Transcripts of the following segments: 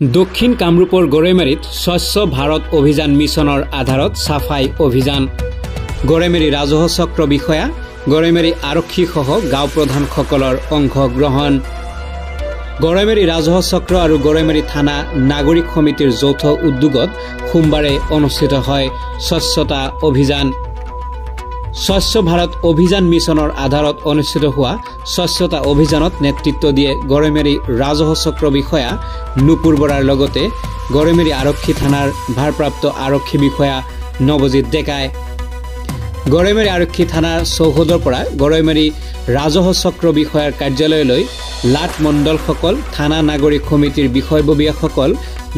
দক্ষিণ কামৰূপৰ গড়ৈমাৰীত স্বচ্ছ ভাৰত অভিযান মিছনৰ আধাৰত সাফাই অভিযান গড়ৈমাৰী ৰাজহ চক্ৰ বিষয়া গড়ৈমাৰী আৰক্ষী সহ গাঁও প্ৰধানসকলৰ অংশগ্ৰহণ গড়ৈমাৰী ৰাজহ চক্ৰ আৰু গড়ৈমাৰী থানা নাগৰিক সমিতিৰ যৌথ উদ্যোগত সোমবাৰে অনুষ্ঠিত হয় স্বচ্ছতা অভিযান স্বচ্ছ ভাৰত অভিযান মিছনৰ আধাৰত অনুষ্ঠিত হোৱা স্বচ্ছতা অভিযানত নেতৃত্ব দিয়ে গড়ৈমাৰী ৰাজহ চক্ৰ বিষয়া নুপুৰ বৰাৰ লগতে গড়ৈমাৰী আৰক্ষী থানাৰ ভাৰপ্ৰাপ্ত আৰক্ষী বিষয়া নৱজিৎ ডেকাই গড়ৈমাৰী আৰক্ষী থানাৰ চৌহদৰ পৰা গড়ৈমাৰী ৰাজহ চক্ৰ বিষয়াৰ কাৰ্যালয়লৈ লাট মণ্ডলসকল থানা নাগৰিক সমিতিৰ বিষয়ববীয়াসকল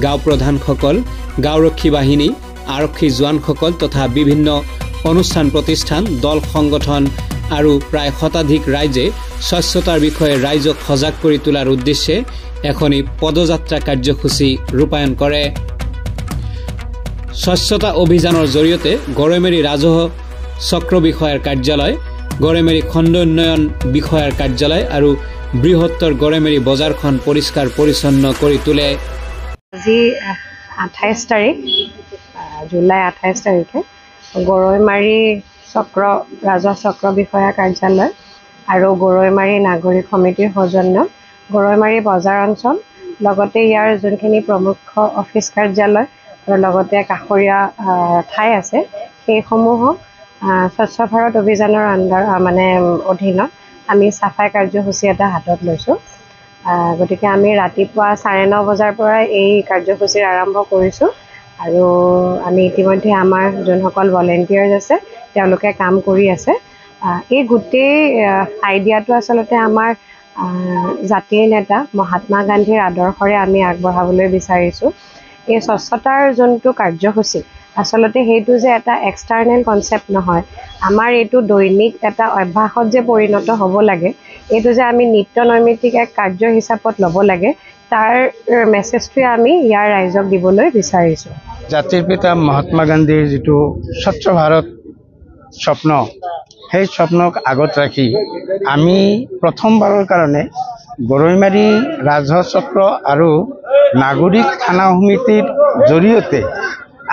গাঁও প্ৰধানসকল গাঁওৰক্ষী বাহিনী আৰক্ষী জোৱানসকল তথা বিভিন্ন অনুষ্ঠান প্ৰতিষ্ঠান দল সংগঠন আৰু প্ৰায় শতাধিক ৰাইজে স্বচ্ছতাৰ বিষয়ে ৰাইজক সজাগ কৰি তোলাৰ উদ্দেশ্যে এখনি পদযাত্ৰা কাৰ্যসূচী ৰূপায়ণ কৰে স্বচ্ছতা অভিযানৰ জৰিয়তে গড়ৈমাৰী ৰাজহ চক্ৰ বিষয়াৰ কাৰ্যালয় গড়ৈমাৰী খণ্ড উন্নয়ন বিষয়াৰ কাৰ্যালয় আৰু বৃহত্তৰ গড়ৈমাৰী বজাৰখন পৰিষ্কাৰ পৰিচ্ছন্ন কৰি তোলে আজি 28 তাৰিখ জুলাই 28 তাৰিখে গড়ৈমাৰী চক্ৰ ৰাজহ চক্ৰ বিষয়া কাৰ্যালয় আৰু গড়ৈমাৰী নাগৰিক সমিতিৰ সৌজন্য গড়ৈমাৰী বজাৰ অঞ্চল লগতে ইয়াৰ যোনখিনি প্ৰমুখ অফিচ কাৰ্যালয় আৰু লগতে কাষৰীয়া ঠাই আছে সেইসমূহক স্বচ্ছ ভাৰত অভিযানৰ অধীনত আমি সাফাই কাৰ্যসূচী এটা হাতত লৈছোঁ গতিকে আমি ৰাতিপুৱা 9:30 বজাৰ পৰা এই কাৰ্যসূচীৰ আৰম্ভ কৰিছোঁ আৰু আমি ইতিমধ্যে আমাৰ যোনসকল ভলেণ্টিয়াৰ্ছ আছে তেওঁলোকে কাম কৰি আছে এই গোটেই আইডিয়াটো আচলতে আমাৰ জাতিৰ নেতা মহাত্মা গান্ধীৰ আদৰ্শৰে আমি আগবঢ়াবলৈ বিচাৰিছোঁ এই স্বচ্ছতাৰ যোনটো কাৰ্যসূচী আচলতে সেইটো যে এটা এক্সটাৰ্নেল কনচেপ্ট নহয় আমাৰ এইটো দৈনিক এটা অভ্যাসত যে পৰিণত হ'ব লাগে এইটো যে আমি নিত্য নৈমিত্তিক এক কাৰ্য হিচাপত ল'ব লাগে তাৰ মেছেজটোৱে আমি ইয়াৰ ৰাইজক দিবলৈ বিচাৰিছোঁ জাতিৰ পিতা মহাত্মা গান্ধীৰ যিটো স্বচ্ছ ভাৰত স্বপ্ন সেই স্বপ্নক আগত ৰাখি আমি প্ৰথমবাৰৰ কাৰণে গড়ৈমাৰী ৰাজহ চক্ৰ আৰু নাগৰিক থানা সমিতিৰ জৰিয়তে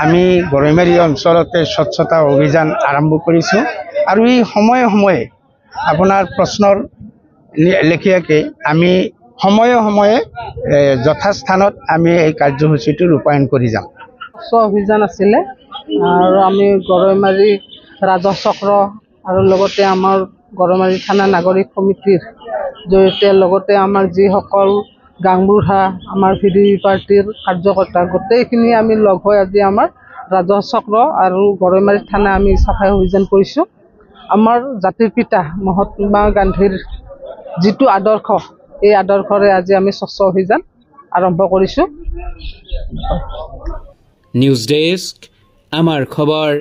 আমি গড়ৈমাৰী অঞ্চলতে স্বচ্ছতা অভিযান আৰম্ভ কৰিছোঁ আৰু এই সময়ে সময়ে আপোনাৰ প্ৰশ্নৰ লেখীয়াকৈ আমি সময়ে সময়ে যথাস্থানত আমি এই কাৰ্যসূচীটো ৰূপায়ণ কৰি যাম স্বচ্ছ অভিযান আছিলে আৰু আমি গড়ৈমাৰী ৰাজহ চক্ৰ আৰু লগতে আমাৰ গড়ৈমাৰী থানা নাগৰিক সমিতিৰ জৰিয়তে লগতে আমাৰ যিসকল গাঁওবুঢ়া আমাৰ ভিডিপি পাৰ্টিৰ কাৰ্যকৰ্তা গোটেইখিনি আমি লগ হৈ আজি আমাৰ ৰাজহ চক্ৰ আৰু গড়ৈমাৰী থানা আমি চাফাই অভিযান কৰিছোঁ আমাৰ জাতিৰ পিতা মহাত্মা গান্ধীৰ যিটো আদৰ্শ এই আদৰ্শৰে আজি আমি স্বচ্ছ অভিযান আৰম্ভ কৰিছোঁ নিউজ ডেস্ক আমাৰ খবৰ।